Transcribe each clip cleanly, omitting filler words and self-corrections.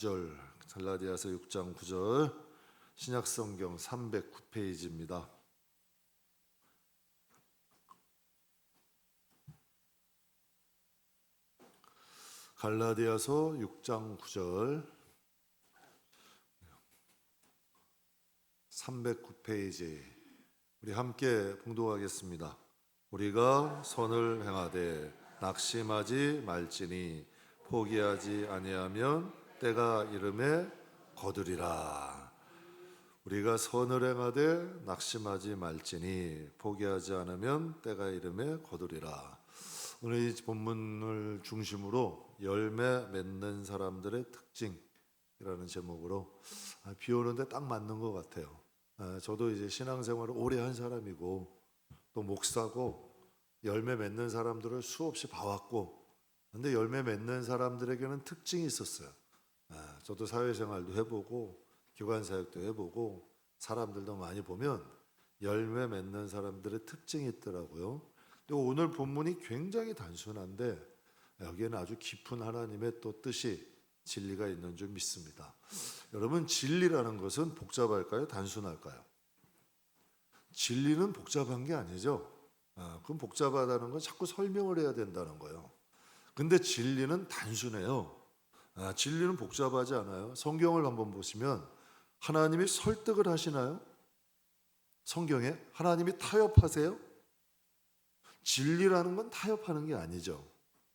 9절, 갈라디아서 6장 9절, 신약성경 309페이지입니다. 갈라디아서 6장 9절 309페이지 우리 함께 봉독하겠습니다. 우리가 선을 행하되 낙심하지 말지니 포기하지 아니하면 때가 이름에 거두리라. 우리가 선을 행하되 낙심하지 말지니 포기하지 않으면 때가 이름에 거두리라. 오늘 이 본문을 중심으로 열매 맺는 사람들의 특징이라는 제목으로 비 오는데 딱 맞는 것 같아요. 저도 이제 신앙생활을 오래 한 사람이고 또 목사고 열매 맺는 사람들을 수없이 봐왔고, 근데 열매 맺는 사람들에게는 특징이 있었어요. 저도 사회생활도 해보고 기관사역도 해보고 사람들도 많이 보면 열매 맺는 사람들의 특징이 있더라고요. 근데 오늘 본문이 굉장히 단순한데 여기에는 아주 깊은 하나님의 또 뜻이, 진리가 있는 줄 믿습니다. 여러분, 진리라는 것은 복잡할까요? 단순할까요? 진리는 복잡한 게 아니죠. 그럼 복잡하다는 건 자꾸 설명을 해야 된다는 거예요. 근데 진리는 단순해요. 진리는 복잡하지 않아요. 성경을 한번 보시면 하나님이 설득을 하시나요? 성경에 하나님이 타협하세요? 진리라는 건 타협하는 게 아니죠.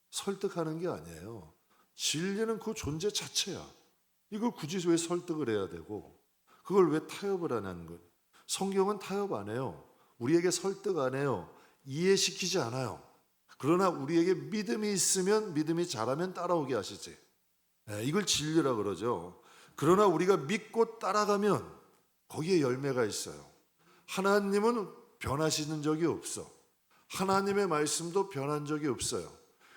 설득하는 게 아니에요. 진리는 그 존재 자체야. 이걸 굳이 왜 설득을 해야 되고 그걸 왜 타협을 하냐는 거예요. 성경은 타협 안 해요. 우리에게 설득 안 해요. 이해시키지 않아요. 그러나 우리에게 믿음이 있으면, 믿음이 자라면 따라오게 하시지. 이걸 진리라 그러죠. 그러나 우리가 믿고 따라가면 거기에 열매가 있어요. 하나님은 변하시는 적이 없어. 하나님의 말씀도 변한 적이 없어요.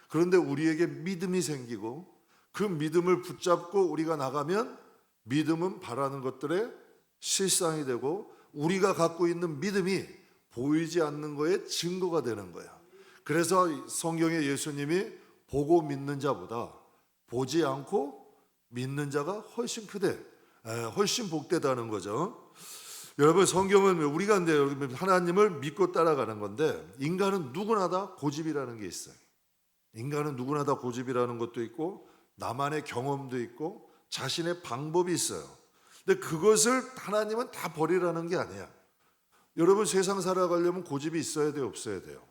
그런데 우리에게 믿음이 생기고 그 믿음을 붙잡고 우리가 나가면 믿음은 바라는 것들의 실상이 되고 우리가 갖고 있는 믿음이 보이지 않는 거에 증거가 되는 거예요. 그래서 성경에 예수님이 보고 믿는 자보다 보지 않고 믿는 자가 훨씬 크대, 훨씬 복되다는 거죠. 여러분, 성경은 우리가 하나님을 믿고 따라가는 건데 인간은 누구나 다 고집이라는 게 있어요. 인간은 누구나 다 고집이라는 것도 있고 나만의 경험도 있고 자신의 방법이 있어요. 근데 그것을 하나님은 다 버리라는 게 아니야. 여러분, 세상 살아가려면 고집이 있어야 돼요, 없어야 돼요?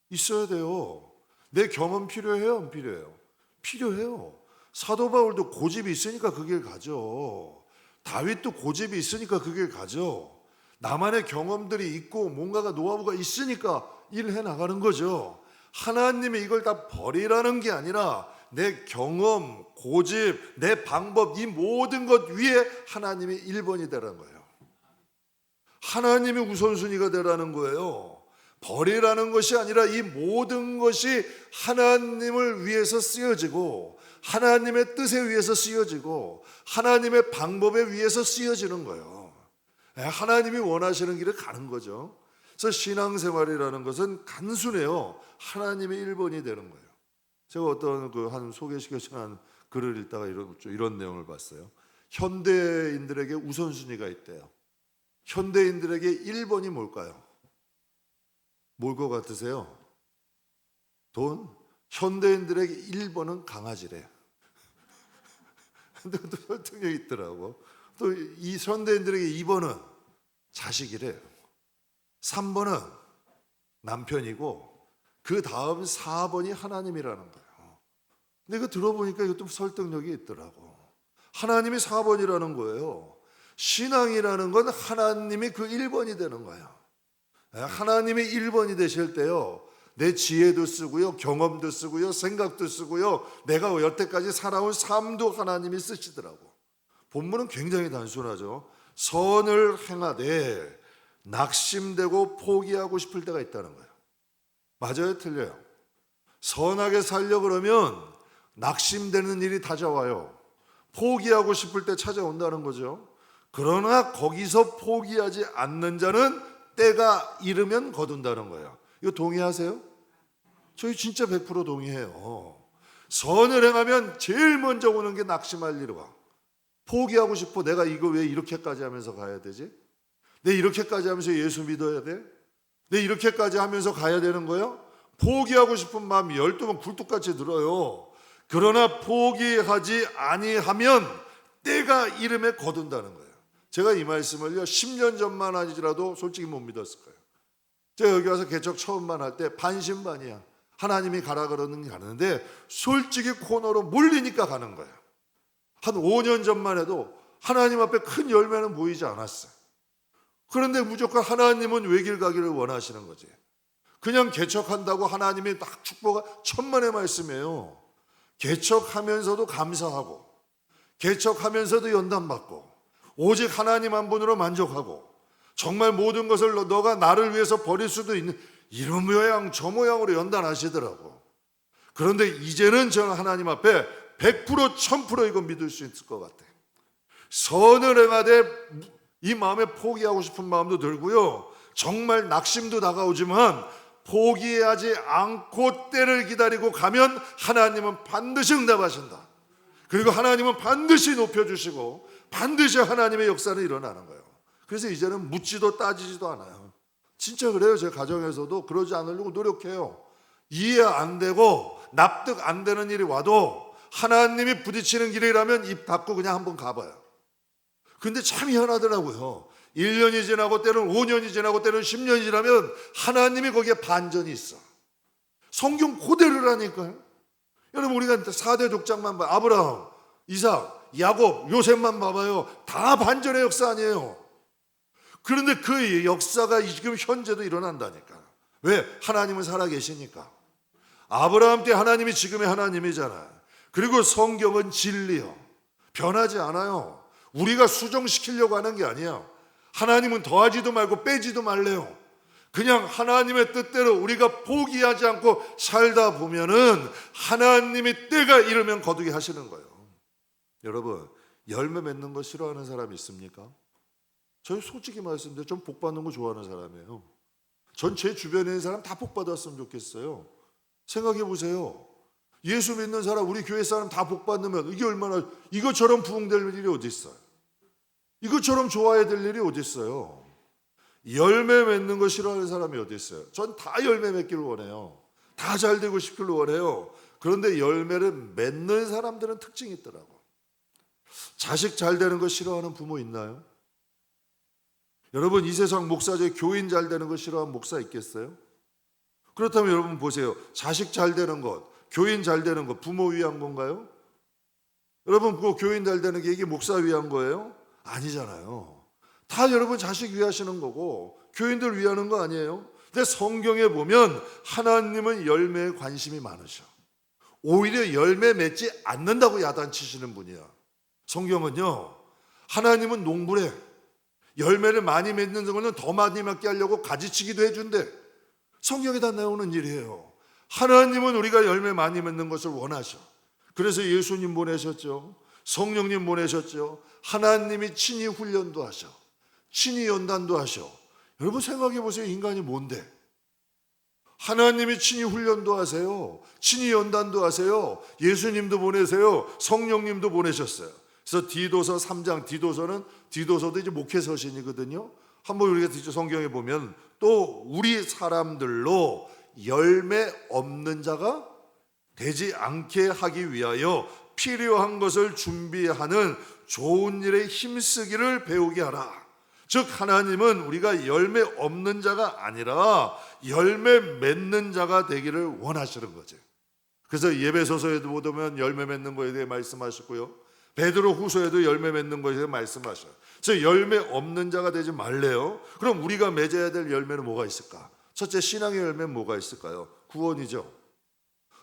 있어야 돼요. 내 경험 필요해요, 안 필요해요? 필요해요. 사도 바울도 고집이 있으니까 그 길 가죠. 다윗도 고집이 있으니까 그 길 가죠. 나만의 경험들이 있고 뭔가가 노하우가 있으니까 일해 나가는 거죠. 하나님이 이걸 다 버리라는 게 아니라 내 경험, 고집, 내 방법, 이 모든 것 위에 하나님이 1번이 되라는 거예요. 하나님이 우선순위가 되라는 거예요. 버리라는 것이 아니라 이 모든 것이 하나님을 위해서 쓰여지고 하나님의 뜻에 의해서 쓰여지고 하나님의 방법에 의해서 쓰여지는 거예요. 하나님이 원하시는 길을 가는 거죠. 그래서 신앙생활이라는 것은 단순해요. 하나님의 1번이 되는 거예요. 제가 어떤 한 소개시켜준 글을 읽다가 이런 내용을 봤어요. 현대인들에게 우선순위가 있대요. 현대인들에게 1번이 뭘까요? 뭘 것 같으세요? 돈? 현대인들에게 1번은 강아지래. 근데 또 설득력이 있더라고. 또 이 현대인들에게 2번은 자식이래. 3번은 남편이고 그 다음 4번이 하나님이라는 거예요. 근데 이거 들어보니까 이것도 설득력이 있더라고. 하나님이 4번이라는 거예요. 신앙이라는 건 하나님이 그 1번이 되는 거예요. 하나님이 1번이 되실 때요, 내 지혜도 쓰고요, 경험도 쓰고요, 생각도 쓰고요, 내가 여태까지 살아온 삶도 하나님이 쓰시더라고. 본문은 굉장히 단순하죠. 선을 행하되 낙심되고 포기하고 싶을 때가 있다는 거예요. 맞아요, 틀려요? 선하게 살려 그러면 낙심되는 일이 찾아와요. 포기하고 싶을 때 찾아온다는 거죠. 그러나 거기서 포기하지 않는 자는 때가 이르면 거둔다는 거예요. 이거 동의하세요? 저희 진짜 100% 동의해요. 선을 행하면 제일 먼저 오는 게 낙심할 일이 와. 포기하고 싶어. 내가 이거 왜 이렇게까지 하면서 가야 되지? 내 이렇게까지 하면서 예수 믿어야 돼? 내 이렇게까지 하면서 가야 되는 거야? 포기하고 싶은 마음이 12번 굴뚝같이 들어요. 그러나 포기하지 아니하면 때가 이름에 거둔다는 거예요. 제가 이 말씀을요 10년 전만 아니더라도 솔직히 못 믿었을 거예요. 제가 여기 와서 개척 처음만 할 때 반신반의야. 하나님이 가라 그러는 게 가는데 솔직히 코너로 몰리니까 가는 거예요. 한 5년 전만 해도 하나님 앞에 큰 열매는 보이지 않았어요. 그런데 무조건 하나님은 외길 가기를 원하시는 거지. 그냥 개척한다고 하나님이 딱 축복가 천만의 말씀이에요. 개척하면서도 감사하고 개척하면서도 연단받고 오직 하나님 한 분으로 만족하고 정말 모든 것을 너가 나를 위해서 버릴 수도 있는 이런 모양 저 모양으로 연단하시더라고. 그런데 이제는 저는 하나님 앞에 100% 1000% 이거 믿을 수 있을 것 같아. 선을 행하되 이 마음에 포기하고 싶은 마음도 들고요. 정말 낙심도 다가오지만 포기하지 않고 때를 기다리고 가면 하나님은 반드시 응답하신다. 그리고 하나님은 반드시 높여주시고 반드시 하나님의 역사는 일어나는 거예요. 그래서 이제는 묻지도 따지지도 않아요. 진짜 그래요. 제 가정에서도 그러지 않으려고 노력해요. 이해 안 되고 납득 안 되는 일이 와도 하나님이 부딪히는 길이라면 입 닫고 그냥 한번 가봐요. 근데 참 희한하더라고요. 1년이 지나고 때는 5년이 지나고 때는 10년이 지나면 하나님이 거기에 반전이 있어. 성경 그대로라니까요. 여러분 우리가 4대 족장만 봐요. 아브라함, 이삭, 야곱, 요셉만 봐봐요. 다 반전의 역사 아니에요. 그런데 그 역사가 지금 현재도 일어난다니까. 왜? 하나님은 살아계시니까. 아브라함 때 하나님이 지금의 하나님이잖아요. 그리고 성경은 진리요. 변하지 않아요. 우리가 수정시키려고 하는 게 아니야. 하나님은 더하지도 말고 빼지도 말래요. 그냥 하나님의 뜻대로 우리가 포기하지 않고 살다 보면은 하나님이 때가 이르면 거두게 하시는 거예요. 여러분 열매 맺는 거 싫어하는 사람 있습니까? 저는 솔직히 말씀드려요. 전 복 받는 거 좋아하는 사람이에요. 전 제 주변에 있는 사람 다 복 받았으면 좋겠어요. 생각해 보세요. 예수 믿는 사람, 우리 교회 사람 다 복 받으면 이게 얼마나 이것처럼 부흥될 일이 어디 있어요? 이것처럼 좋아야 될 일이 어디 있어요? 열매 맺는 거 싫어하는 사람이 어디 있어요? 전 다 열매 맺기를 원해요. 다 잘 되고 싶기를 원해요. 그런데 열매를 맺는 사람들은 특징이 있더라고. 자식 잘 되는 거 싫어하는 부모 있나요? 여러분 이 세상 목사 중에 교인 잘 되는 거 싫어하는 목사 있겠어요? 그렇다면 여러분 보세요. 자식 잘 되는 것, 교인 잘 되는 것 부모 위한 건가요? 여러분 그 교인 잘 되는 게 이게 목사 위한 거예요? 아니잖아요. 다 여러분 자식 위하시는 거고 교인들 위하는 거 아니에요? 근데 성경에 보면 하나님은 열매에 관심이 많으셔. 오히려 열매 맺지 않는다고 야단치시는 분이야. 성경은요 하나님은 농부래. 열매를 많이 맺는 거는 더 많이 맺게 하려고 가지치기도 해준대. 성경에 다 나오는 일이에요. 하나님은 우리가 열매 많이 맺는 것을 원하셔. 그래서 예수님 보내셨죠. 성령님 보내셨죠. 하나님이 친히 훈련도 하셔. 친히 연단도 하셔. 여러분 생각해 보세요. 인간이 뭔데? 하나님이 친히 훈련도 하세요. 친히 연단도 하세요. 예수님도 보내세요. 성령님도 보내셨어요. 그래서 디도서 3장, 디도서도 이제 목회 서신이거든요. 한번 우리가 성경에 보면 또 우리 사람들로 열매 없는 자가 되지 않게 하기 위하여 필요한 것을 준비하는 좋은 일에 힘쓰기를 배우게 하라. 즉 하나님은 우리가 열매 없는 자가 아니라 열매 맺는 자가 되기를 원하시는 거죠. 그래서 예배소서에도 보면 열매 맺는 거에 대해 말씀하셨고요. 베드로 후서에도 열매 맺는 것에 대해 말씀하셔요. 그래서 열매 없는 자가 되지 말래요. 그럼 우리가 맺어야 될 열매는 뭐가 있을까? 첫째 신앙의 열매는 뭐가 있을까요? 구원이죠.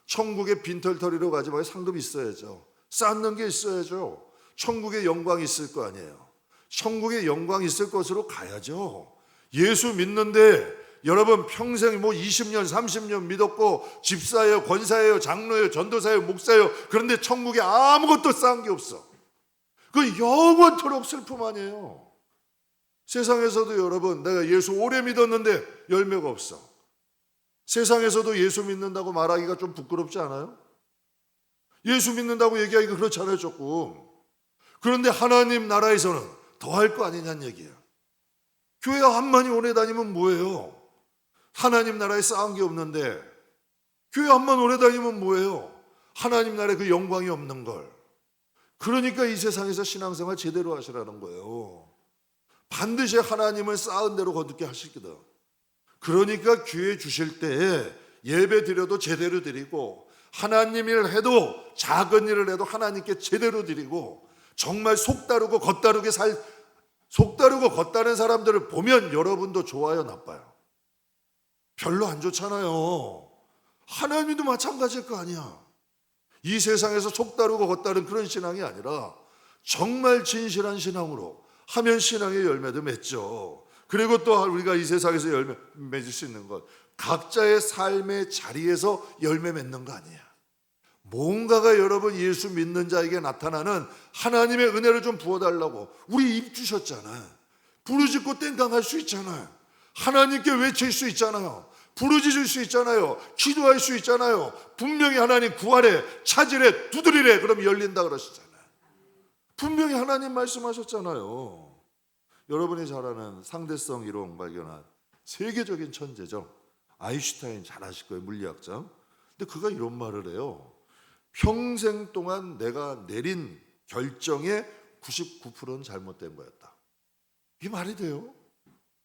천국에 빈털터리로 가지 말고 상급이 있어야죠. 쌓는 게 있어야죠. 천국의 영광이 있을 거 아니에요. 천국의 영광이 있을 것으로 가야죠. 예수 믿는데 여러분 평생 20년 30년 믿었고 집사예요, 권사예요, 장로예요, 전도사예요, 목사예요. 그런데 천국에 아무것도 쌓은 게 없어. 그 영원토록 슬픔 아니에요. 세상에서도 여러분 내가 예수 오래 믿었는데 열매가 없어. 세상에서도 예수 믿는다고 말하기가 좀 부끄럽지 않아요? 예수 믿는다고 얘기하기가 그렇잖아요 조금. 그런데 하나님 나라에서는 더 할 거 아니냐는 얘기야. 교회 한만이 오래 다니면 뭐예요? 하나님 나라에 쌓은 게 없는데 교회 한만 오래 다니면 뭐예요? 하나님 나라에 그 영광이 없는 걸. 그러니까 이 세상에서 신앙생활 제대로 하시라는 거예요. 반드시 하나님을 쌓은 대로 거듭게 하시거든. 그러니까 기회 주실 때 예배 드려도 제대로 드리고, 하나님 일을 해도 작은 일을 해도 하나님께 제대로 드리고, 정말 속 다르고 겉다르게 속 다르고 겉다른 사람들을 보면 여러분도 좋아요, 나빠요? 별로 안 좋잖아요. 하나님도 마찬가지일 거 아니야. 이 세상에서 속 다르고 겉다른 그런 신앙이 아니라 정말 진실한 신앙으로 하면 신앙의 열매도 맺죠. 그리고 또 우리가 이 세상에서 열매 맺을 수 있는 것, 각자의 삶의 자리에서 열매 맺는 거 아니야. 뭔가가 여러분 예수 믿는 자에게 나타나는 하나님의 은혜를 좀 부어달라고 우리 입 주셨잖아요. 부르짖고 땡깡할 수 있잖아요. 하나님께 외칠 수 있잖아요. 부르짖을 수 있잖아요. 기도할 수 있잖아요. 분명히 하나님 구하래, 찾으래, 두드리래, 그럼 열린다 그러시잖아요. 분명히 하나님 말씀하셨잖아요. 여러분이 잘 아는 상대성 이론 발견한 세계적인 천재죠. 아인슈타인 잘 아실 거예요, 물리학자. 근데 그가 이런 말을 해요. 평생 동안 내가 내린 결정의 99%는 잘못된 거였다. 이게 말이 돼요?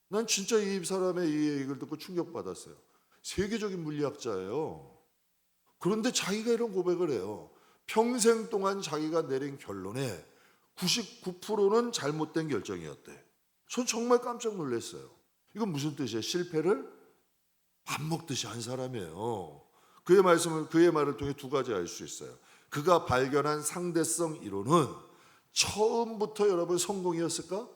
난 진짜 이 사람의 이 얘기를 듣고 충격받았어요. 세계적인 물리학자예요. 그런데 자기가 이런 고백을 해요. 평생 동안 자기가 내린 결론에 99%는 잘못된 결정이었대. 전 정말 깜짝 놀랐어요. 이건 무슨 뜻이에요? 실패를 밥 먹듯이 한 사람이에요. 그의 말을 통해 두 가지 알 수 있어요. 그가 발견한 상대성 이론은 처음부터 여러분 성공이었을까?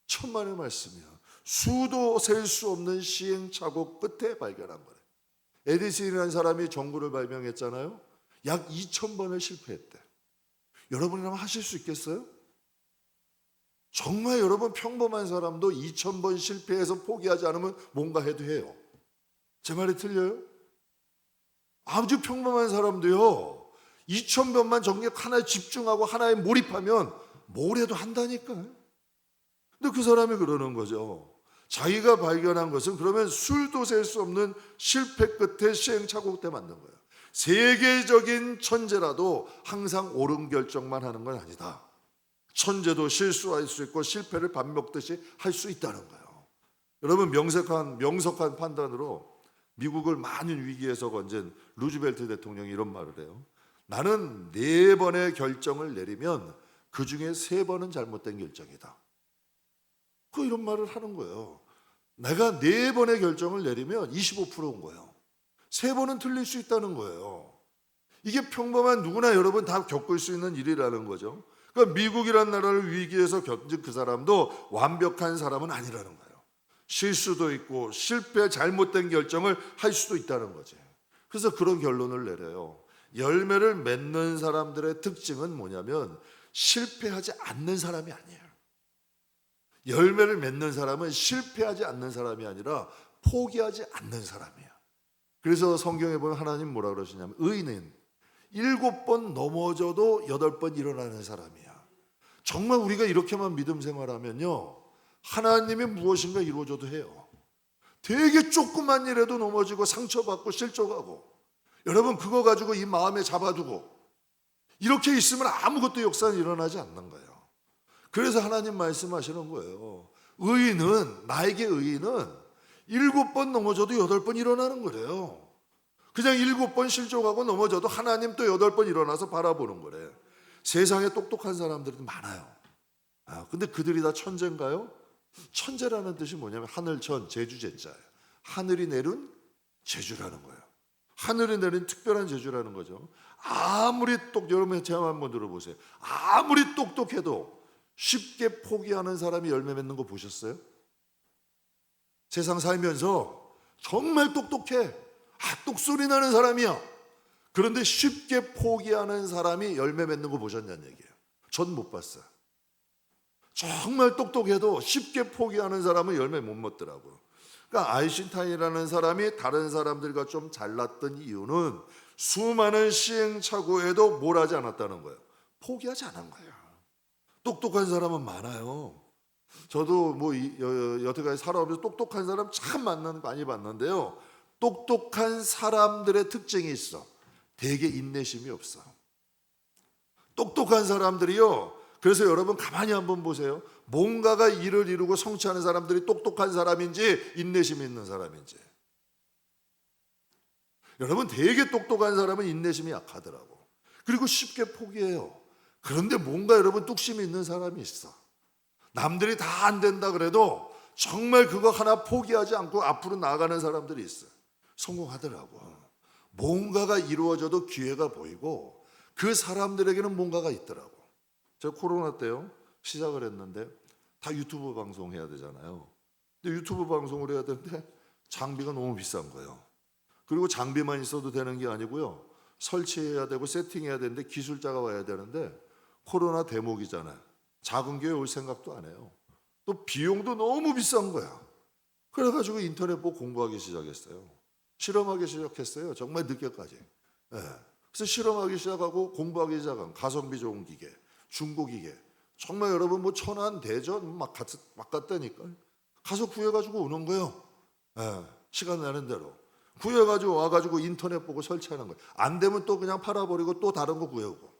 천만의 말씀이야. 수도 셀 수 없는 시행착오 끝에 발견한 거예요. 에디슨이라는 사람이 전구를 발명했잖아요. 약 2000번을 실패했대. 여러분이라면 하실 수 있겠어요? 정말 여러분 평범한 사람도 2000번 실패해서 포기하지 않으면 뭔가 해도 해요. 제 말이 틀려요? 아주 평범한 사람도요, 2000번만 정력 하나에 집중하고 하나에 몰입하면 뭘 해도 한다니까요. 근데 그 사람이 그러는 거죠. 자기가 발견한 것은 그러면 술도 셀 수 없는 실패 끝에 시행착오 때 만든 거예요. 세계적인 천재라도 항상 옳은 결정만 하는 건 아니다. 천재도 실수할 수 있고 실패를 밥 먹듯이 할 수 있다는 거예요. 여러분, 명석한 판단으로 미국을 많은 위기에서 건진 루즈벨트 대통령이 이런 말을 해요. 나는 4번의 결정을 내리면 그 중에 3번은 잘못된 결정이다. 이런 말을 하는 거예요. 내가 4번의 결정을 내리면 25%인 거예요. 3번은 틀릴 수 있다는 거예요. 이게 평범한 누구나 여러분 다 겪을 수 있는 일이라는 거죠. 그러니까 미국이라는 나라를 위기에서 겪은 그 사람도 완벽한 사람은 아니라는 거예요. 실수도 있고 잘못된 결정을 할 수도 있다는 거죠. 그래서 그런 결론을 내려요. 열매를 맺는 사람들의 특징은 뭐냐면 실패하지 않는 사람이 아니에요. 열매를 맺는 사람은 실패하지 않는 사람이 아니라 포기하지 않는 사람이야. 그래서 성경에 보면 하나님 뭐라 그러시냐면 의인은 7번 넘어져도 8번 일어나는 사람이야. 정말 우리가 이렇게만 믿음 생활하면요, 하나님이 무엇인가 이루어져도 해요. 되게 조그만 일에도 넘어지고 상처받고 실족하고, 여러분 그거 가지고 이 마음에 잡아두고 이렇게 있으면 아무것도 역사는 일어나지 않는 거예요. 그래서 하나님 말씀하시는 거예요. 나에게 의인은 7번 넘어져도 8번 일어나는 거래요. 그냥 7번 실족하고 넘어져도 하나님 또 8번 일어나서 바라보는 거래. 세상에 똑똑한 사람들은 많아요. 근데 그들이 다 천재인가요? 천재라는 뜻이 뭐냐면 하늘천, 제주제자예요. 하늘이 내린 제주라는 거예요. 하늘이 내린 특별한 제주라는 거죠. 여러분 제가 한번 들어보세요. 아무리 똑똑해도 쉽게 포기하는 사람이 열매 맺는 거 보셨어요? 세상 살면서 정말 똑똑해. 똑소리 나는 사람이야. 그런데 쉽게 포기하는 사람이 열매 맺는 거 보셨냐는 얘기예요. 전 못 봤어요. 정말 똑똑해도 쉽게 포기하는 사람은 열매 못 먹더라고요. 그러니까 아인슈타인이라는 사람이 다른 사람들과 좀 잘났던 이유는 수많은 시행착오에도 뭘 하지 않았다는 거예요. 포기하지 않은 거예요. 똑똑한 사람은 많아요. 저도 뭐 여태까지 살아오면서 똑똑한 사람 참 많이 봤는데요. 똑똑한 사람들의 특징이 있어. 되게 인내심이 없어. 똑똑한 사람들이요. 그래서 여러분 가만히 한번 보세요. 뭔가가 일을 이루고 성취하는 사람들이 똑똑한 사람인지 인내심이 있는 사람인지. 여러분 되게 똑똑한 사람은 인내심이 약하더라고. 그리고 쉽게 포기해요. 그런데 뭔가 여러분 뚝심이 있는 사람이 있어. 남들이 다 안 된다 그래도 정말 그거 하나 포기하지 않고 앞으로 나아가는 사람들이 있어요. 성공하더라고. 뭔가가 이루어져도 기회가 보이고 그 사람들에게는 뭔가가 있더라고. 제가 코로나 때요 시작을 했는데 다 유튜브 방송해야 되잖아요. 근데 유튜브 방송을 해야 되는데 장비가 너무 비싼 거예요. 그리고 장비만 있어도 되는 게 아니고요. 설치해야 되고 세팅해야 되는데 기술자가 와야 되는데 코로나 대목이잖아요. 작은 교회 올 생각도 안 해요. 또 비용도 너무 비싼 거야. 그래가지고 인터넷 보고 공부하기 시작했어요. 실험하기 시작했어요. 정말 늦게까지. 네. 그래서 실험하기 시작하고 공부하기 시작한 가성비 좋은 기계, 중고 기계. 정말 여러분 뭐 천안, 대전 막 갔다니까. 가서 구해가지고 오는 거예요. 네. 시간 나는 대로. 구해가지고 와가지고 인터넷 보고 설치하는 거예요. 안 되면 또 그냥 팔아버리고 또 다른 거 구해오고.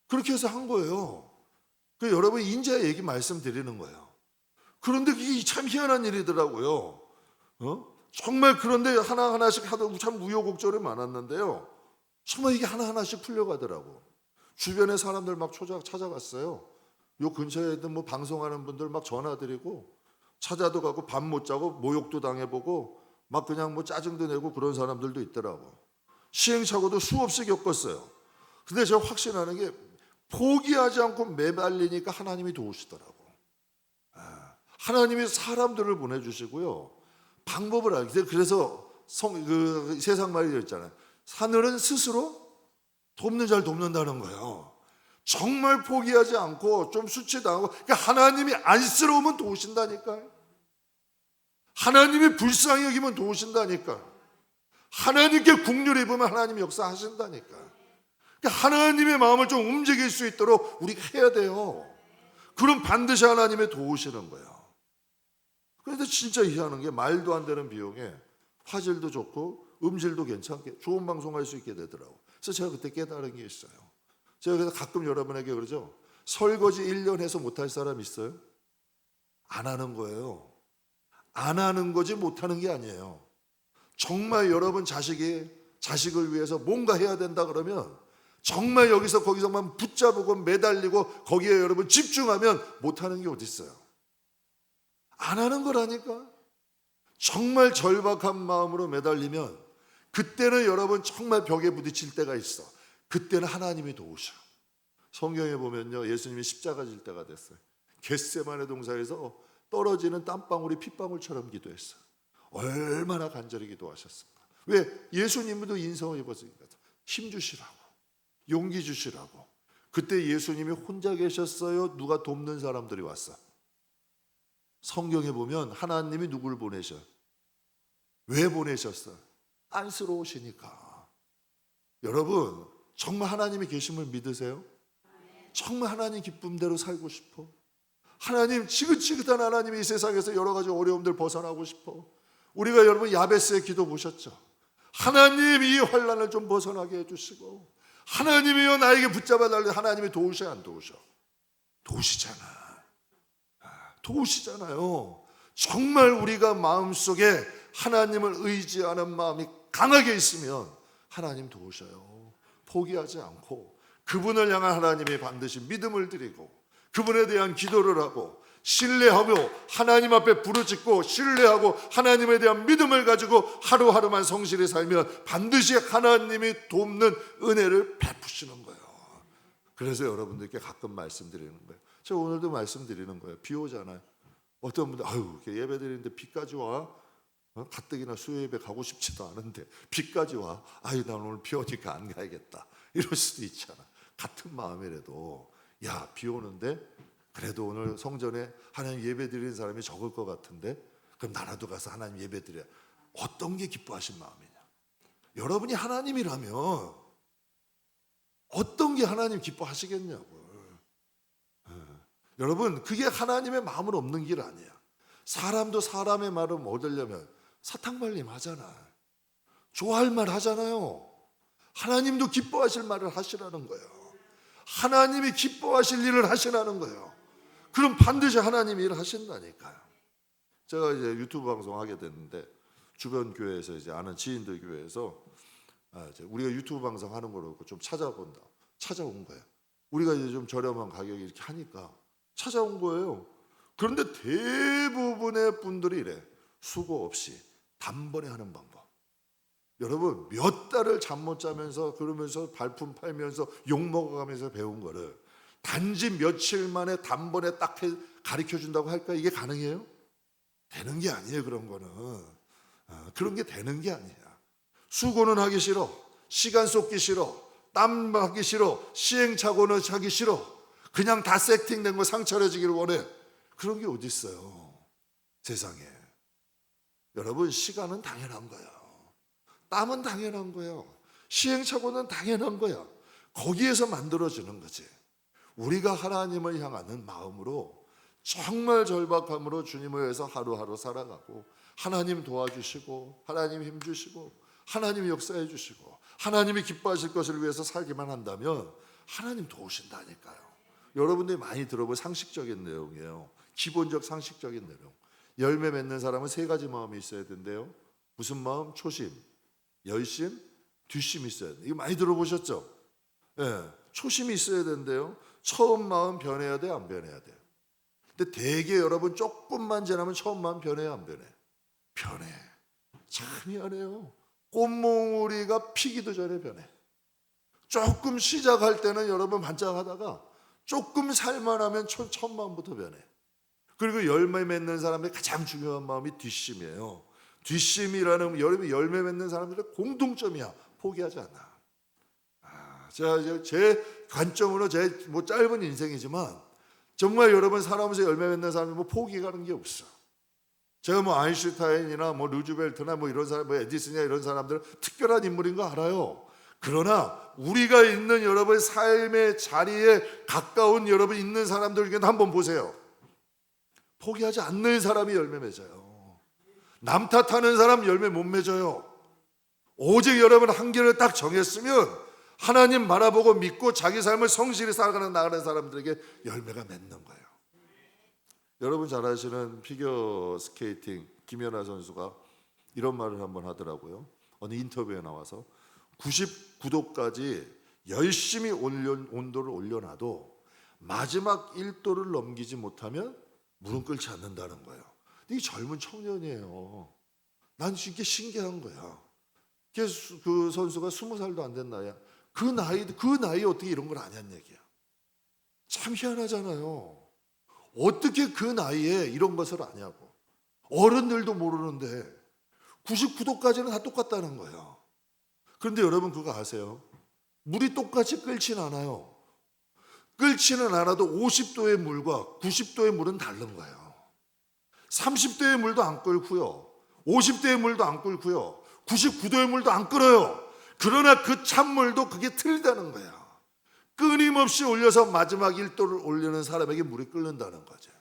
그렇게 해서 한 거예요. 그 여러분 인자 얘기 말씀드리는 거예요. 그런데 이게 참 희한한 일이더라고요. 정말 그런데 하나하나씩 하도 참 우여곡절이 많았는데요. 정말 이게 하나하나씩 풀려가더라고. 주변에 사람들 막 찾아갔어요. 요 근처에 있는 뭐 방송하는 분들 막 전화드리고 찾아도 가고 밤 못 자고 모욕도 당해보고 막 그냥 뭐 짜증도 내고 그런 사람들도 있더라고. 시행착오도 수없이 겪었어요. 근데 제가 확신하는 게 포기하지 않고 매달리니까 하나님이 도우시더라고. 하나님이 사람들을 보내주시고요. 방법을 알게. 그래서 세상 말이 있잖아요. 하늘은 스스로 돕는 자를 돕는다는 거예요. 정말 포기하지 않고 좀 수치당하고 그러니까 하나님이 안쓰러우면 도우신다니까요. 하나님이 불쌍히 여기면 도우신다니까. 하나님께 국률 입으면 하나님이 역사하신다니까. 그러니까 하나님의 마음을 좀 움직일 수 있도록 우리가 해야 돼요. 그럼 반드시 하나님의 도우시는 거예요. 그런데 진짜 희한한 게 말도 안 되는 비용에 화질도 좋고 음질도 괜찮게 좋은 방송할 수 있게 되더라고요. 그래서 제가 그때 깨달은 게 있어요. 제가 그래서 가끔 여러분에게 그러죠. 설거지 1년 해서 못할 사람 있어요? 안 하는 거예요. 안 하는 거지 못하는 게 아니에요. 정말 여러분 자식을 위해서 뭔가 해야 된다 그러면 정말 여기서 거기서만 붙잡고 매달리고 거기에 여러분 집중하면 못하는 게 어디 있어요. 안 하는 거라니까. 정말 절박한 마음으로 매달리면 그때는 여러분 정말 벽에 부딪힐 때가 있어. 그때는 하나님이 도우셔. 성경에 보면요 예수님이 십자가 질 때가 됐어요. 겟세마네 동산에서 떨어지는 땀방울이 핏방울처럼 기도했어요. 얼마나 간절히 기도하셨습니까? 왜? 예수님도 인성을 입었으니까. 힘 주시라고, 용기 주시라고. 그때 예수님이 혼자 계셨어요? 누가 돕는 사람들이 왔어? 성경에 보면 하나님이 누굴 보내셔? 왜 보내셨어? 안쓰러우시니까. 여러분 정말 하나님이 계심을 믿으세요? 정말 하나님 기쁨대로 살고 싶어? 하나님 지긋지긋한 하나님이 이 세상에서 여러 가지 어려움들 벗어나고 싶어? 우리가 여러분 야베스의 기도 보셨죠? 하나님 이 환난을 좀 벗어나게 해주시고 하나님이여 나에게 붙잡아 달래. 하나님이 도우셔 안 도우셔? 도우시잖아요. 정말 우리가 마음속에 하나님을 의지하는 마음이 강하게 있으면 하나님 도우셔요. 포기하지 않고 그분을 향한 하나님이 반드시 믿음을 드리고 그분에 대한 기도를 하고 신뢰하며 하나님 앞에 부르짖고 신뢰하고 하나님에 대한 믿음을 가지고 하루하루만 성실히 살면 반드시 하나님이 돕는 은혜를 베푸시는 거예요. 그래서 여러분들께 가끔 말씀드리는 거예요. 제가 오늘도 말씀드리는 거예요. 비 오잖아요. 어떤 분들 아유 예배 드리는데 비까지 와? 가뜩이나 수요 예배 가고 싶지도 않은데 비까지 와? 아유 난 오늘 비 오니까 안 가야겠다. 이럴 수도 있잖아. 같은 마음이라도 야 비 오는데 그래도 오늘 성전에 하나님 예배 드리는 사람이 적을 것 같은데 그럼 나라도 가서 하나님 예배 드려. 어떤 게 기뻐하신 마음이냐? 여러분이 하나님이라면 어떤 게 하나님 기뻐하시겠냐고. 여러분, 그게 하나님의 마음은 없는 길 아니야. 사람도 사람의 말을 못 얻으려면 사탕발림 하잖아. 좋아할 말 하잖아요. 하나님도 기뻐하실 말을 하시라는 거예요. 하나님이 기뻐하실 일을 하시라는 거예요. 그럼 반드시 하나님이 일을 하신다니까요. 제가 이제 유튜브 방송 하게 됐는데 주변 교회에서 이제 아는 지인들 교회에서 이제 우리가 유튜브 방송 하는 거로 좀 찾아온 거예요. 우리가 이제 좀 저렴한 가격에 이렇게 하니까 찾아온 거예요. 그런데 대부분의 분들이 이래. 수고 없이 단번에 하는 방법. 여러분, 몇 달을 잠 못 자면서 그러면서 발품 팔면서 욕 먹어가면서 배운 거를 단지 며칠 만에 단번에 딱 가르쳐 준다고 할까? 이게 가능해요? 되는 게 아니에요. 그런 거는 그런 게 되는 게 아니야. 수고는 하기 싫어, 시간 쏟기 싫어, 땀 하기 싫어, 시행착오는 하기 싫어, 그냥 다 세팅된 거 상차려지기를 원해. 그런 게 어디 있어요 세상에. 여러분, 시간은 당연한 거예요. 땀은 당연한 거예요. 시행착오는 당연한 거야. 거기에서 만들어지는 거지. 우리가 하나님을 향하는 마음으로 정말 절박함으로 주님을 위해서 하루하루 살아가고 하나님 도와주시고 하나님 힘주시고 하나님 역사해 주시고 하나님이 기뻐하실 것을 위해서 살기만 한다면 하나님 도우신다니까요. 여러분들이 많이 들어볼 상식적인 내용이에요. 기본적 상식적인 내용. 열매 맺는 사람은 세 가지 마음이 있어야 된대요. 무슨 마음? 초심, 열심, 뒷심이 있어야 돼요. 이거 많이 들어보셨죠? 네, 초심이 있어야 된대요. 처음 마음 변해야 돼, 안 변해야 돼요? 근데 대개 여러분 조금만 지나면 처음 마음 변해요, 안 변해? 변해. 참 미안해요. 꽃몽우리가 피기도 전에 변해. 조금 시작할 때는 여러분 반짝하다가 조금 살만하면 첫 마음부터 변해. 그리고 열매 맺는 사람의 가장 중요한 마음이 뒷심이에요. 뒷심이라는 여러분 열매 맺는 사람들의 공통점이야. 포기하지 않아. 제가 제 관점으로 제 뭐 짧은 인생이지만 정말 여러분 살아오면서 열매 맺는 사람은 뭐 포기하는 게 없어. 제가 뭐 아인슈타인이나 뭐 루즈벨트나 뭐 이런 사람, 뭐 에디슨이나 이런 사람들은 특별한 인물인 거 알아요. 그러나 우리가 있는 여러분 삶의 자리에 가까운 여러분 있는 사람들 중에 한번 보세요. 포기하지 않는 사람이 열매 맺어요. 남 탓하는 사람 열매 못 맺어요. 오직 여러분 한계를 딱 정했으면 하나님 바라보고 믿고 자기 삶을 성실히 살아가는 나가는 사람들에게 열매가 맺는 거예요. 여러분 잘 아시는 피겨 스케이팅 김연아 선수가 이런 말을 한번 하더라고요. 어느 인터뷰에 나와서 99도까지 열심히 온도를 올려놔도 마지막 1도를 넘기지 못하면 물은 끓지 않는다는 거예요. 이 젊은 청년이에요. 난 이게 신기한 거야. 그 선수가 20살도 안 된 나이야. 그 나이에 어떻게 이런 걸 아냐는 얘기야. 참 희한하잖아요. 어떻게 그 나이에 이런 것을 아냐고. 어른들도 모르는데 99도까지는 다 똑같다는 거예요. 그런데 여러분 그거 아세요? 물이 똑같이 끓진 않아요. 끓지는 않아도 50도의 물과 90도의 물은 다른 거예요. 30도의 물도 안 끓고요. 50도의 물도 안 끓고요. 99도의 물도 안 끓어요. 그러나 그 찬물도 그게 틀리다는 거예요. 끊임없이 올려서 마지막 1도를 올리는 사람에게 물이 끓는다는 거죠.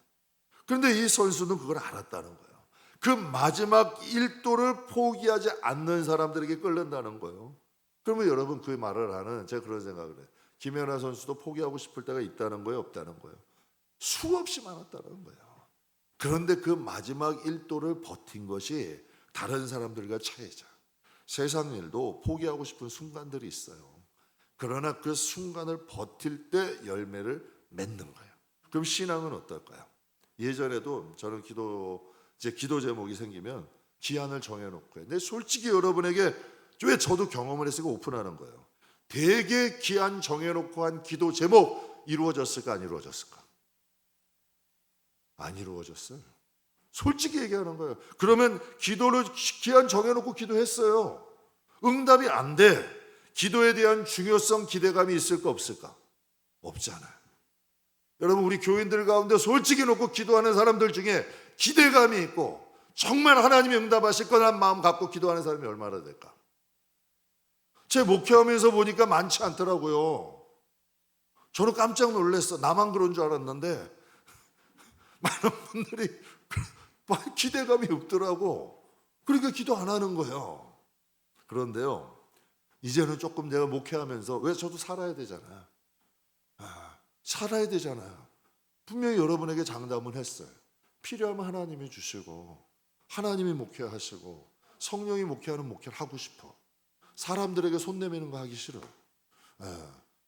그런데 이 선수는 그걸 알았다는 거예요. 그 마지막 1도를 포기하지 않는 사람들에게 끓는다는 거예요. 그러면 여러분 그 말을 하는 제가 그런 생각을 해요. 김연아 선수도 포기하고 싶을 때가 있다는 거예요, 없다는 거예요? 수없이 많았다는 거예요. 그런데 그 마지막 1도를 버틴 것이 다른 사람들과 차이죠. 세상 일도 포기하고 싶은 순간들이 있어요. 그러나 그 순간을 버틸 때 열매를 맺는 거예요. 그럼 신앙은 어떨까요? 예전에도 저는 기도 제목이 생기면 기한을 정해놓고 해요. 근데 솔직히 여러분에게 왜 저도 경험을 했으니까 오픈하는 거예요. 되게 기한 정해놓고 한 기도 제목 이루어졌을까 안 이루어졌을까? 안 이루어졌어요. 솔직히 얘기하는 거예요. 그러면 기도를 기한 정해놓고 기도했어요. 응답이 안 돼. 기도에 대한 중요성, 기대감이 있을까 없을까? 없잖아요. 여러분 우리 교인들 가운데 솔직히 놓고 기도하는 사람들 중에 기대감이 있고 정말 하나님이 응답하실 거라는 마음 갖고 기도하는 사람이 얼마나 될까? 제 목회하면서 보니까 많지 않더라고요. 저는 깜짝 놀랐어. 나만 그런 줄 알았는데 많은 분들이 기대감이 없더라고. 그러니까 기도 안 하는 거예요. 그런데요, 이제는 조금 내가 목회하면서, 왜 저도 살아야 되잖아요. 살아야 되잖아요. 분명히 여러분에게 장담은 했어요. 필요하면 하나님이 주시고, 하나님이 목회하시고, 성령이 목회하는 목회를 하고 싶어. 사람들에게 손 내미는 거 하기 싫어.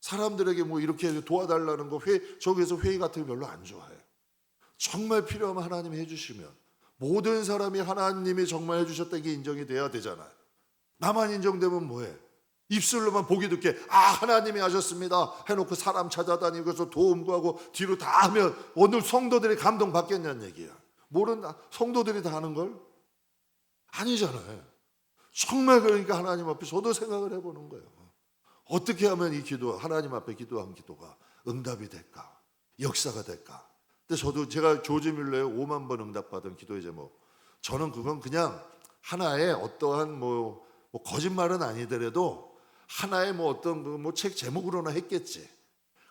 사람들에게 뭐 이렇게 도와달라는 거, 저기에서 회의 같은 거 별로 안 좋아해. 정말 필요하면 하나님이 해주시면, 모든 사람이 하나님이 정말 해주셨다는 게 인정이 돼야 되잖아요. 나만 인정되면 뭐해? 입술로만 보기 듣게 하나님이 하셨습니다 해놓고 사람 찾아다니고서 도움 구하고 뒤로 다 하면 오늘 성도들이 감동받겠냐는 얘기야. 모르는 성도들이 다 하는 걸? 아니잖아요. 정말 그러니까 하나님 앞에 저도 생각을 해보는 거예요. 어떻게 하면 이 기도, 하나님 앞에 기도한 기도가 응답이 될까? 역사가 될까? 근데 제가 조지 뮬러의 5만 번 응답받은 기도의 제목, 저는 그건 그냥 하나의 어떠한 뭐 거짓말은 아니더라도 하나의 어떤 책 제목으로나 했겠지.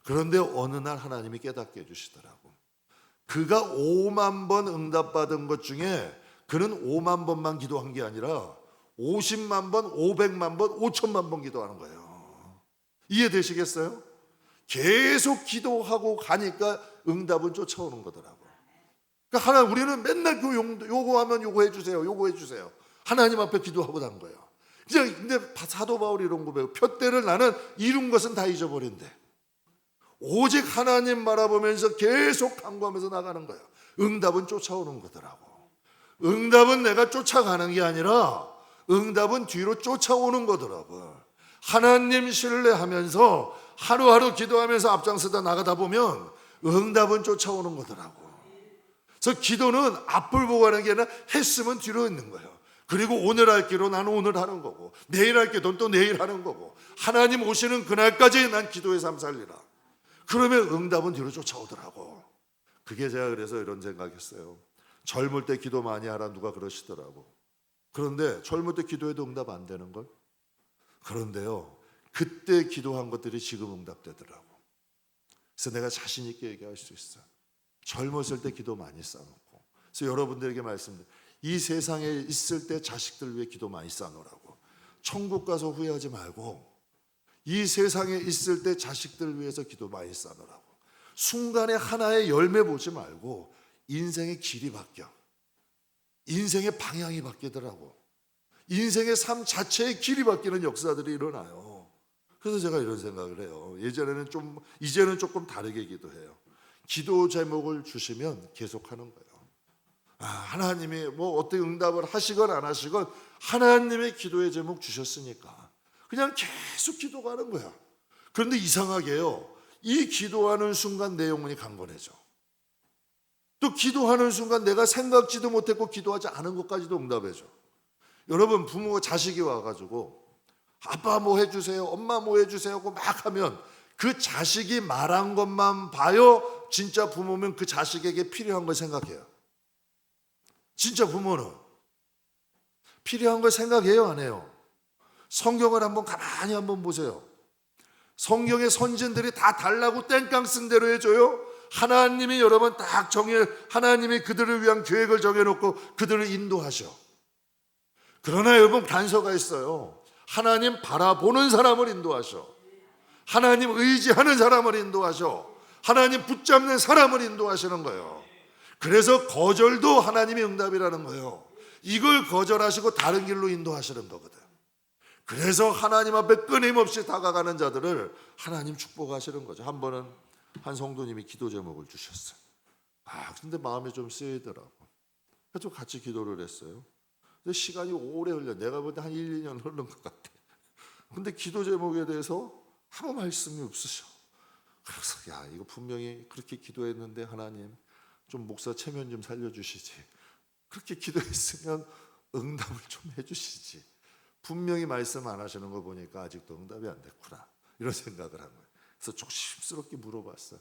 그런데 어느 날 하나님이 깨닫게 해주시더라고. 그가 5만 번 응답받은 것 중에 그는 5만 번만 기도한 게 아니라 50만 번, 500만 번, 5천만 번 기도하는 거예요. 이해되시겠어요? 계속 기도하고 가니까 응답은 쫓아오는 거더라고. 그러니까 우리는 맨날 요거하면 요거 해주세요, 요거 해주세요. 하나님 앞에 기도하고 난 거예요. 근데 사도 바울이 이런 거 배워. 표대를 나는 이룬 것은 다 잊어버린대. 오직 하나님 바라보면서 계속 간구하면서 나가는 거예요. 응답은 쫓아오는 거더라고. 응답은 내가 쫓아가는 게 아니라 응답은 뒤로 쫓아오는 거더라고. 하나님 신뢰하면서 하루하루 기도하면서 앞장서다 나가다 보면 응답은 쫓아오는 거더라고. 그래서 기도는 앞을 보고 하는 게 아니라 했으면 뒤로 있는 거예요. 그리고 오늘 할 기도 나는 오늘 하는 거고, 내일 할 기도는 또 내일 하는 거고, 하나님 오시는 그날까지 난 기도의 삶 살리라. 그러면 응답은 뒤로 쫓아오더라고. 그게 제가 그래서 이런 생각했어요. 젊을 때 기도 많이 하라 누가 그러시더라고. 그런데 젊을 때 기도해도 응답 안 되는 걸? 그런데요, 그때 기도한 것들이 지금 응답되더라고. 그래서 내가 자신 있게 얘기할 수 있어요. 젊었을 때 기도 많이 쌓아놓고. 그래서 여러분들에게 말씀드려요. 이 세상에 있을 때 자식들 위해 기도 많이 쌓아놓으라고. 천국 가서 후회하지 말고 이 세상에 있을 때 자식들 위해서 기도 많이 쌓아놓으라고. 순간에 하나의 열매 보지 말고 인생의 길이 바뀌어. 인생의 방향이 바뀌더라고. 인생의 삶 자체의 길이 바뀌는 역사들이 일어나요. 그래서 제가 이런 생각을 해요. 이제는 조금 다르게 기도해요. 기도 제목을 주시면 계속하는 거예요. 하나님이 어떻게 응답을 하시건 안 하시건 하나님의 기도의 제목 주셨으니까 그냥 계속 기도하는 거야. 그런데 이상하게요, 이 기도하는 순간 내 영혼이 강건해져. 또 기도하는 순간 내가 생각지도 못했고 기도하지 않은 것까지도 응답해줘. 여러분, 부모가 자식이 와가지고 아빠 뭐 해주세요, 엄마 뭐 해주세요 하고 막 하면 그 자식이 말한 것만 봐요. 진짜 부모면 그 자식에게 필요한 걸 생각해요. 진짜 부모는 필요한 걸 생각해요, 안 해요? 성경을 가만히 한번 보세요. 성경의 선진들이 다 달라고 땡깡 쓴 대로 해줘요? 하나님이 여러분 하나님이 그들을 위한 계획을 정해놓고 그들을 인도하셔. 그러나 여러분, 단서가 있어요. 하나님 바라보는 사람을 인도하셔. 하나님 의지하는 사람을 인도하셔. 하나님 붙잡는 사람을 인도하시는 거예요. 그래서 거절도 하나님의 응답이라는 거예요. 이걸 거절하시고 다른 길로 인도하시는 거거든. 그래서 하나님 앞에 끊임없이 다가가는 자들을 하나님 축복하시는 거죠. 한 번은 한 성도님이 기도 제목을 주셨어요. 근데 마음이 좀 쓰이더라고. 그래서 같이 기도를 했어요. 근데 시간이 오래 흘려. 내가 볼 때 한 1, 2년 흐른 것 같아. 근데 기도 제목에 대해서 아무 말씀이 없으셔. 그래서 이거 분명히 그렇게 기도했는데 하나님 좀 목사 체면 좀 살려주시지. 그렇게 기도했으면 응답을 좀 해주시지. 분명히 말씀 안 하시는 거 보니까 아직도 응답이 안 됐구나, 이런 생각을 한 거예요. 그래서 조심스럽게 물어봤어요.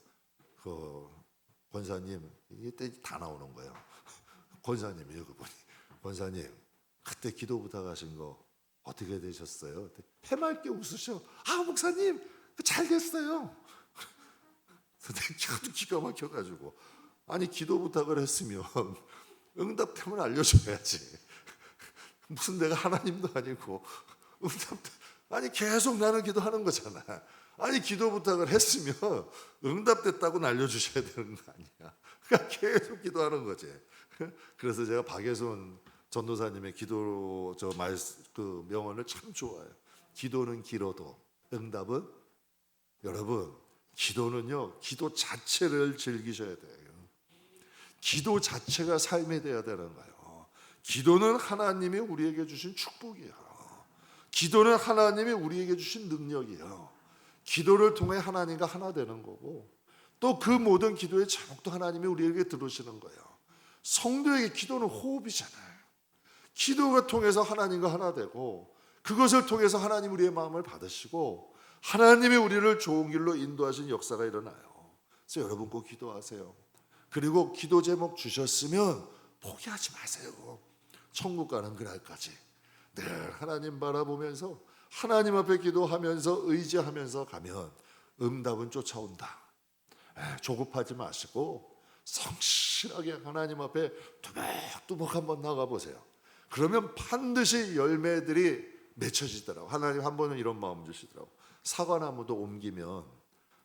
권사님, 이때 다 나오는 거예요. 권사님이 읽어보니, 권사님 그때 기도 부탁하신 거 어떻게 되셨어요? 해맑게 웃으셔. 목사님 잘 됐어요. 기가 막혀가지고 아니 기도 부탁을 했으면 응답되면 알려줘야지. 무슨 내가 하나님도 아니고 아니 계속 나는 기도하는 거잖아. 아니 기도 부탁을 했으면 응답됐다고 알려주셔야 되는 거 아니야. 그러니까 계속 기도하는 거지. 그래서 제가 박예순 전도사님의 기도 그 명언을 참 좋아해요. 기도는 길어도 응답은, 여러분 기도는요, 기도 자체를 즐기셔야 돼요. 기도 자체가 삶이 돼야 되는 거예요. 기도는 하나님이 우리에게 주신 축복이에요. 기도는 하나님이 우리에게 주신 능력이에요. 기도를 통해 하나님과 하나 되는 거고, 또 그 모든 기도의 제목도 하나님이 우리에게 들으시는 거예요. 성도에게 기도는 호흡이잖아요. 기도가 통해서 하나님과 하나 되고, 그것을 통해서 하나님 우리의 마음을 받으시고 하나님이 우리를 좋은 길로 인도하신 역사가 일어나요. 그래서 여러분 꼭 기도하세요. 그리고 기도 제목 주셨으면 포기하지 마세요. 천국 가는 그날까지 늘 하나님 바라보면서 하나님 앞에 기도하면서 의지하면서 가면 응답은 쫓아온다. 조급하지 마시고 성실하게 하나님 앞에 두벅두벅 한번 나가보세요. 그러면 반드시 열매들이 맺혀지더라고. 하나님 한 번은 이런 마음 주시더라고. 사과나무도 옮기면,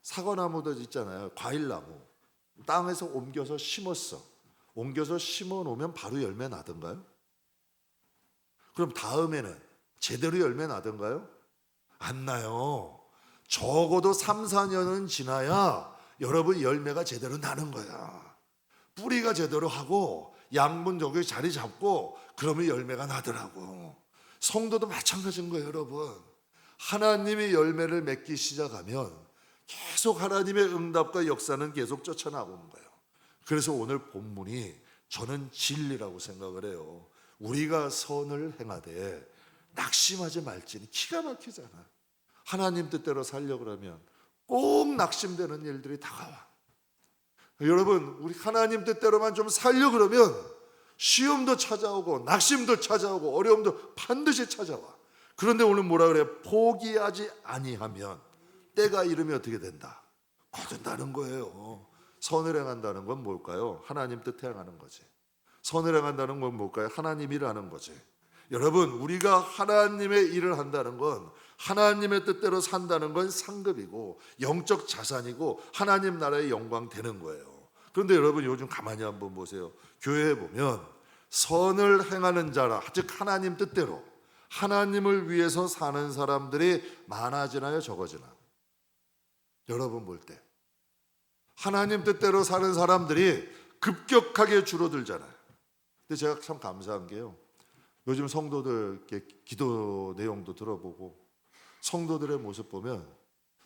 사과나무도 있잖아요, 과일나무 땅에서 옮겨서 심었어. 옮겨서 심어 놓으면 바로 열매 나던가요? 그럼 다음에는 제대로 열매 나던가요? 안 나요. 적어도 3, 4년은 지나야 여러분 열매가 제대로 나는 거야. 뿌리가 제대로 하고 양분 저기 자리 잡고 그러면 열매가 나더라고. 성도도 마찬가지인 거예요, 여러분. 하나님이 열매를 맺기 시작하면 계속 하나님의 응답과 역사는 계속 쫓아나오는 거예요. 그래서 오늘 본문이 저는 진리라고 생각을 해요. 우리가 선을 행하되 낙심하지 말지니, 기가 막히잖아. 하나님 뜻대로 살려고 그러면 꼭 낙심되는 일들이 다가와. 여러분, 우리 하나님 뜻대로만 좀 살려 그러면 시험도 찾아오고 낙심도 찾아오고 어려움도 반드시 찾아와. 그런데 오늘 뭐라 그래요? 포기하지 아니하면 때가 이르면 어떻게 된다? 거둔다는 거예요. 선을 행한다는 건 뭘까요? 하나님 뜻에 행하는 거지. 선을 행한다는 건 뭘까요? 하나님 일을 하는 거지. 여러분, 우리가 하나님의 일을 한다는 건, 하나님의 뜻대로 산다는 건 상급이고 영적 자산이고 하나님 나라의 영광 되는 거예요. 그런데 여러분, 요즘 가만히 한번 보세요. 교회에 보면 선을 행하는 자라, 즉 하나님 뜻대로 하나님을 위해서 사는 사람들이 많아지나요, 적어지나? 여러분 볼 때 하나님 뜻대로 사는 사람들이 급격하게 줄어들잖아요. 근데 제가 참 감사한 게요, 요즘 성도들 기도 내용도 들어보고 성도들의 모습 보면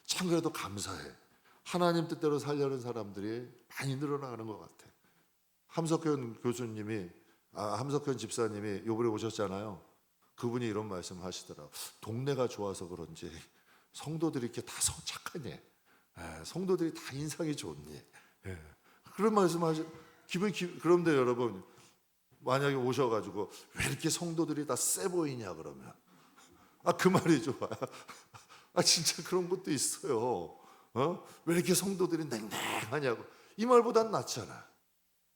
참 그래도 감사해. 하나님 뜻대로 살려는 사람들이 많이 늘어나는 것 같아. 함석현 교수님이, 함석현 집사님이 요번에 오셨잖아요. 그분이 이런 말씀 하시더라고요. 동네가 좋아서 그런지 성도들이 이렇게 다 착하니, 성도들이 다 인상이 좋니, 그런 말씀 하시. 그런데 여러분, 만약에 오셔가지고 왜 이렇게 성도들이 다 세 보이냐 그러면 그 말이 좋아요. 진짜 그런 것도 있어요. 왜 이렇게 성도들이 냉랭하냐고, 이 말보단 낫잖아.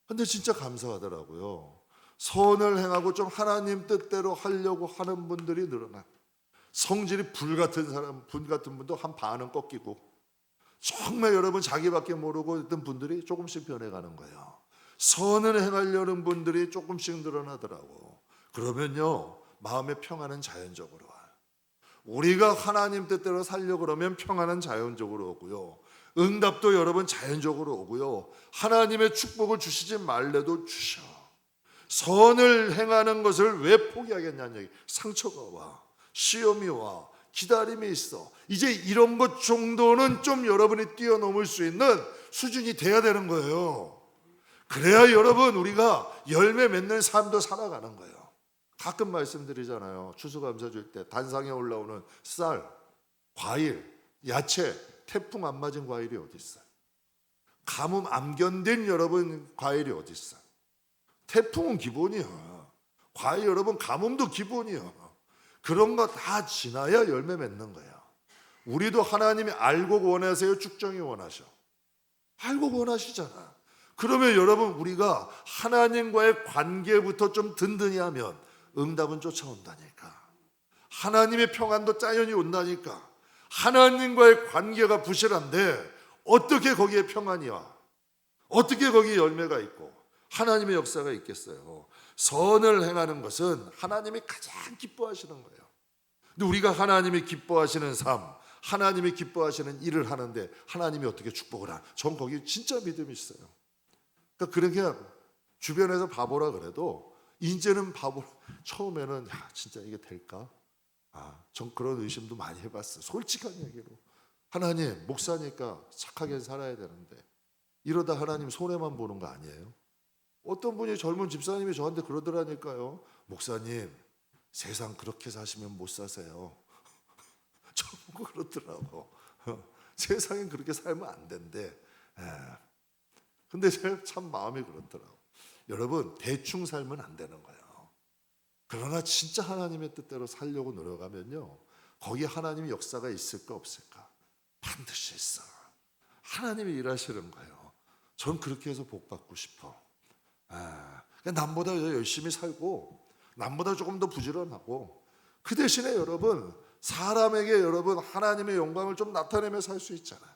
근데 진짜 감사하더라고요. 선을 행하고 좀 하나님 뜻대로 하려고 하는 분들이 늘어나. 성질이 불 같은 분도 한 반은 꺾이고, 정말 여러분 자기밖에 모르고 있던 분들이 조금씩 변해가는 거예요. 선을 행하려는 분들이 조금씩 늘어나더라고. 그러면요, 마음의 평안은 자연적으로 와요. 우리가 하나님 뜻대로 살려고 그러면 평안은 자연적으로 오고요, 응답도 여러분 자연적으로 오고요, 하나님의 축복을 주시지 말래도 주셔. 선을 행하는 것을 왜 포기하겠냐는 얘기. 상처가 와, 시험이 와, 기다림이 있어. 이제 이런 것 정도는 좀 여러분이 뛰어넘을 수 있는 수준이 돼야 되는 거예요. 그래야 여러분, 우리가 열매 맺는 삶도 살아가는 거예요. 가끔 말씀드리잖아요. 추수감사 줄 때 단상에 올라오는 쌀, 과일, 야채, 태풍 안 맞은 과일이 어디 있어요? 가뭄 안 견딘 여러분 과일이 어디 있어요? 태풍은 기본이야. 과일 여러분, 가뭄도 기본이야. 그런 거 다 지나야 열매 맺는 거야. 우리도 하나님이 알고 원하세요, 축정이 원하셔? 알고 원하시잖아. 그러면 여러분, 우리가 하나님과의 관계부터 좀 든든히 하면 응답은 쫓아온다니까. 하나님의 평안도 짜연히 온다니까. 하나님과의 관계가 부실한데 어떻게 거기에 평안이 와? 어떻게 거기에 열매가 있고 하나님의 역사가 있겠어요? 선을 행하는 것은 하나님이 가장 기뻐하시는 거예요. 근데 우리가 하나님이 기뻐하시는 삶, 하나님이 기뻐하시는 일을 하는데 하나님이 어떻게 축복을 하나? 전 거기 진짜 믿음이 있어요. 그러니까 그냥 주변에서 바보라 그래도 이제는 바보. 처음에는 야, 진짜 이게 될까? 전 그런 의심도 많이 해봤어요. 솔직한 얘기로. 하나님, 목사니까 착하게 살아야 되는데 이러다 하나님 손해만 보는 거 아니에요? 어떤 분이 젊은 집사님이 저한테 그러더라니까요. 목사님, 세상 그렇게 사시면 못 사세요. 저보고 그러더라고. 세상엔 그렇게 살면 안 된대. 근데 제가 참 마음이 그렇더라고. 여러분, 대충 살면 안 되는 거예요. 그러나 진짜 하나님의 뜻대로 살려고 노력하면요, 거기에 하나님의 역사가 있을까 없을까? 반드시 있어. 하나님이 일하시는 거예요. 전 그렇게 해서 복 받고 싶어. 남보다 열심히 살고 남보다 조금 더 부지런하고, 그 대신에 여러분, 사람에게 여러분 하나님의 영광을 좀 나타내며 살 수 있잖아요.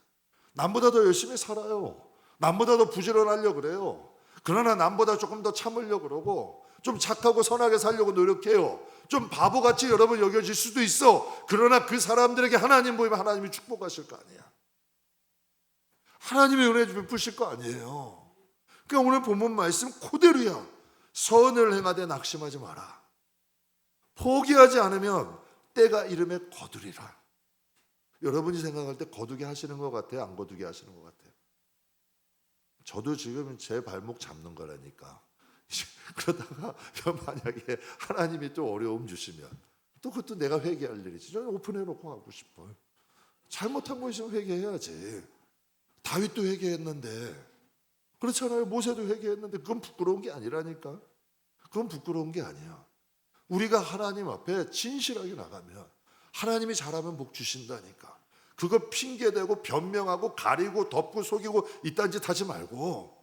남보다 더 열심히 살아요. 남보다 더 부지런하려고 그래요. 그러나 남보다 조금 더 참으려고 그러고 좀 착하고 선하게 살려고 노력해요. 좀 바보같이 여러분 여겨질 수도 있어. 그러나 그 사람들에게 하나님 보이면 하나님이 축복하실 거 아니야. 하나님의 은혜 베푸실 거 아니에요. 그러니까 오늘 본문 말씀 그대로야. 선을 행하되 낙심하지 마라. 포기하지 않으면 때가 이름에 거두리라. 여러분이 생각할 때 거두게 하시는 것 같아요? 안 거두게 하시는 것 같아요? 저도 지금 제 발목 잡는 거라니까. 그러다가 만약에 하나님이 또 어려움 주시면 또 그것도 내가 회개할 일이지. 저는 오픈해놓고 하고 싶어요. 잘못한 거 있으면 회개해야지. 다윗도 회개했는데, 그렇잖아요. 모세도 회개했는데 그건 부끄러운 게 아니라니까. 그건 부끄러운 게 아니야. 우리가 하나님 앞에 진실하게 나가면 하나님이 잘하면 복 주신다니까. 그거 핑계대고 변명하고 가리고 덮고 속이고 이딴 짓 하지 말고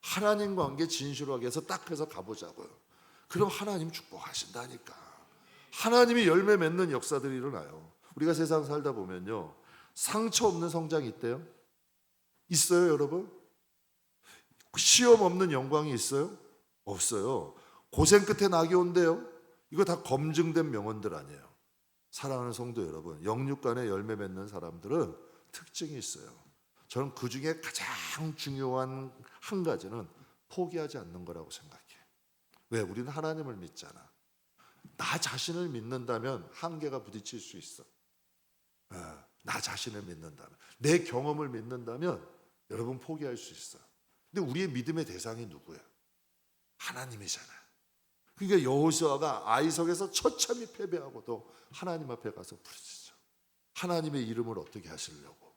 하나님 관계 진실하게 해서 딱 해서 가보자고요. 그럼 하나님 축복하신다니까. 하나님이 열매 맺는 역사들이 일어나요. 우리가 세상 살다 보면요, 상처 없는 성장이 있대요. 있어요, 여러분? 시험 없는 영광이 있어요? 없어요. 고생 끝에 낙이 온대요. 이거 다 검증된 명언들 아니에요. 사랑하는 성도 여러분, 영육간에 열매 맺는 사람들은 특징이 있어요. 저는 그 중에 가장 중요한 한 가지는 포기하지 않는 거라고 생각해요. 왜? 우리는 하나님을 믿잖아. 나 자신을 믿는다면 한계가 부딪힐 수 있어. 나 자신을 믿는다면, 내 경험을 믿는다면 여러분 포기할 수 있어. 근데 우리의 믿음의 대상이 누구야? 하나님이잖아. 그러니까 여호수아가 아이석에서 처참히 패배하고도 하나님 앞에 가서 부르짖죠. 하나님의 이름을 어떻게 하시려고?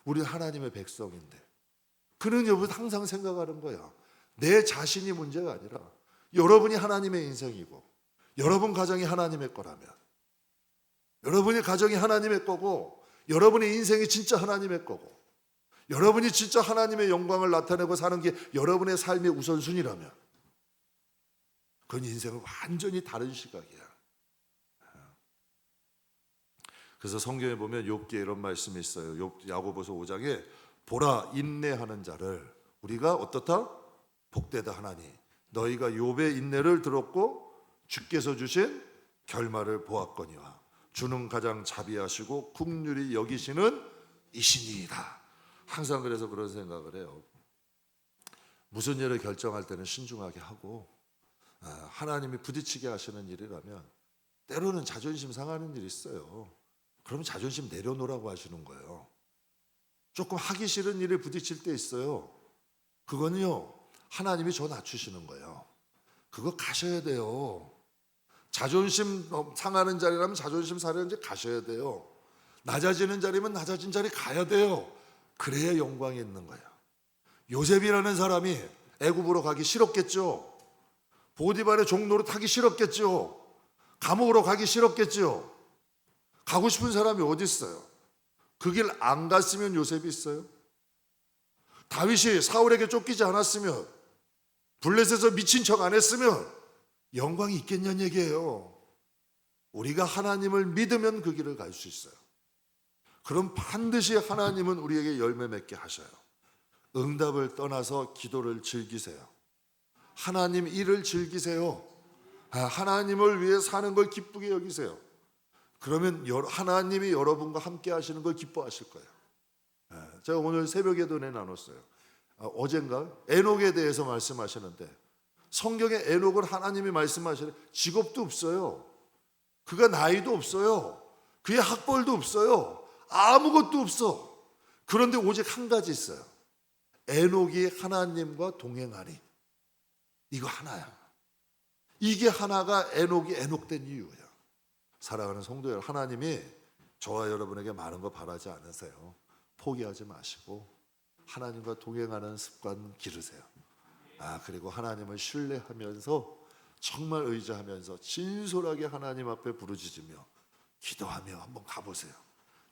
우리 하나님의 백성인데. 그는 여러분 항상 생각하는 거야. 내 자신이 문제가 아니라 여러분이 하나님의 인생이고 여러분 가정이 하나님의 거라면, 여러분의 가정이 하나님의 거고 여러분의 인생이 진짜 하나님의 거고 여러분이 진짜 하나님의 영광을 나타내고 사는 게 여러분의 삶의 우선순위라면 그건 인생은 완전히 다른 시각이야. 그래서 성경에 보면 욥기에 이런 말씀이 있어요. 야고보서 5장에 보라, 인내하는 자를 우리가 어떻다? 복되다 하나니 너희가 욥의 인내를 들었고 주께서 주신 결말을 보았거니와 주는 가장 자비하시고 긍휼히 여기시는 이신이다. 항상 그래서 그런 생각을 해요. 무슨 일을 결정할 때는 신중하게 하고, 하나님이 부딪히게 하시는 일이라면 때로는 자존심 상하는 일이 있어요. 그러면 자존심 내려놓으라고 하시는 거예요. 조금 하기 싫은 일에 부딪힐 때 있어요. 그거는요, 하나님이 저 낮추시는 거예요. 그거 가셔야 돼요. 자존심 상하는 자리라면 자존심 상하는 자리 가셔야 돼요. 낮아지는 자리면 낮아진 자리 가야 돼요. 그래야 영광이 있는 거예요. 요셉이라는 사람이 애굽으로 가기 싫었겠죠. 보디발의 종노릇 하기 싫었겠죠. 감옥으로 가기 싫었겠죠. 가고 싶은 사람이 어디 있어요? 그 길 안 갔으면 요셉이 있어요? 다윗이 사울에게 쫓기지 않았으면, 블레셋에서 미친 척 안 했으면 영광이 있겠냐는 얘기예요. 우리가 하나님을 믿으면 그 길을 갈 수 있어요. 그럼 반드시 하나님은 우리에게 열매 맺게 하셔요. 응답을 떠나서 기도를 즐기세요. 하나님 일을 즐기세요. 하나님을 위해 사는 걸 기쁘게 여기세요. 그러면 하나님이 여러분과 함께 하시는 걸 기뻐하실 거예요. 제가 오늘 새벽에도 나눴어요. 어젠가 에녹에 대해서 말씀하시는데, 성경에 에녹을 하나님이 말씀하시는, 직업도 없어요. 그가 나이도 없어요. 그의 학벌도 없어요. 아무것도 없어. 그런데 오직 한 가지 있어요. 에녹이 하나님과 동행하니. 이거 하나야. 이게 하나가 에녹이 에녹된 이유예요. 사랑하는 성도 여러분, 하나님이 저와 여러분에게 많은 거 바라지 않으세요. 포기하지 마시고 하나님과 동행하는 습관 기르세요. 그리고 하나님을 신뢰하면서, 정말 의지하면서 진솔하게 하나님 앞에 부르짖으며 기도하며 한번 가보세요.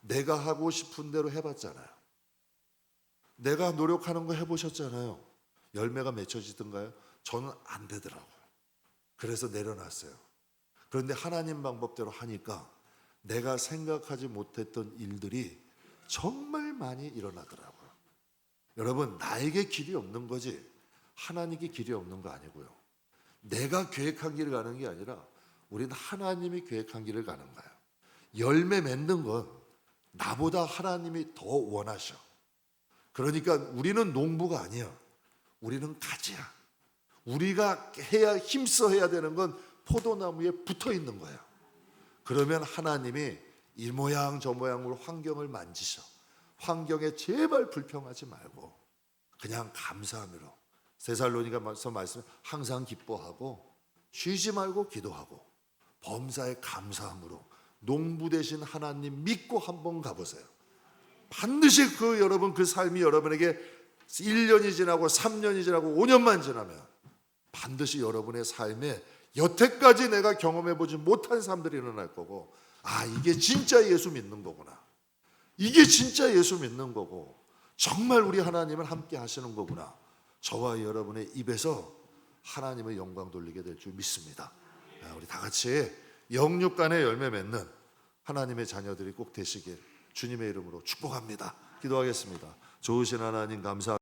내가 하고 싶은 대로 해봤잖아요. 내가 노력하는 거 해보셨잖아요. 열매가 맺혀지던가요? 저는 안 되더라고요. 그래서 내려놨어요. 그런데 하나님 방법대로 하니까 내가 생각하지 못했던 일들이 정말 많이 일어나더라고요. 여러분, 나에게 길이 없는 거지 하나님께 길이 없는 거 아니고요. 내가 계획한 길을 가는 게 아니라 우리는 하나님이 계획한 길을 가는 거예요. 열매 맺는 건 나보다 하나님이 더 원하셔. 그러니까 우리는 농부가 아니야. 우리는 가지야. 우리가 힘써 해야 되는 건 포도나무에 붙어 있는 거예요. 그러면 하나님이 이 모양 저 모양으로 환경을 만지셔. 환경에 제발 불평하지 말고 그냥 감사함으로, 데살로니가서 말씀, 항상 기뻐하고 쉬지 말고 기도하고 범사에 감사함으로 농부 되신 하나님 믿고 한번 가보세요. 반드시 여러분 그 삶이 여러분에게 1년이 지나고 3년이 지나고 5년만 지나면 반드시 여러분의 삶에 여태까지 내가 경험해보지 못한 삶들이 일어날 거고, 이게 진짜 예수 믿는 거구나. 이게 진짜 예수 믿는 거고 정말 우리 하나님은 함께 하시는 거구나. 저와 여러분의 입에서 하나님의 영광 돌리게 될 줄 믿습니다. 우리 다 같이 영육간의 열매 맺는 하나님의 자녀들이 꼭 되시길 주님의 이름으로 축복합니다. 기도하겠습니다. 좋으신 하나님 감사합니다.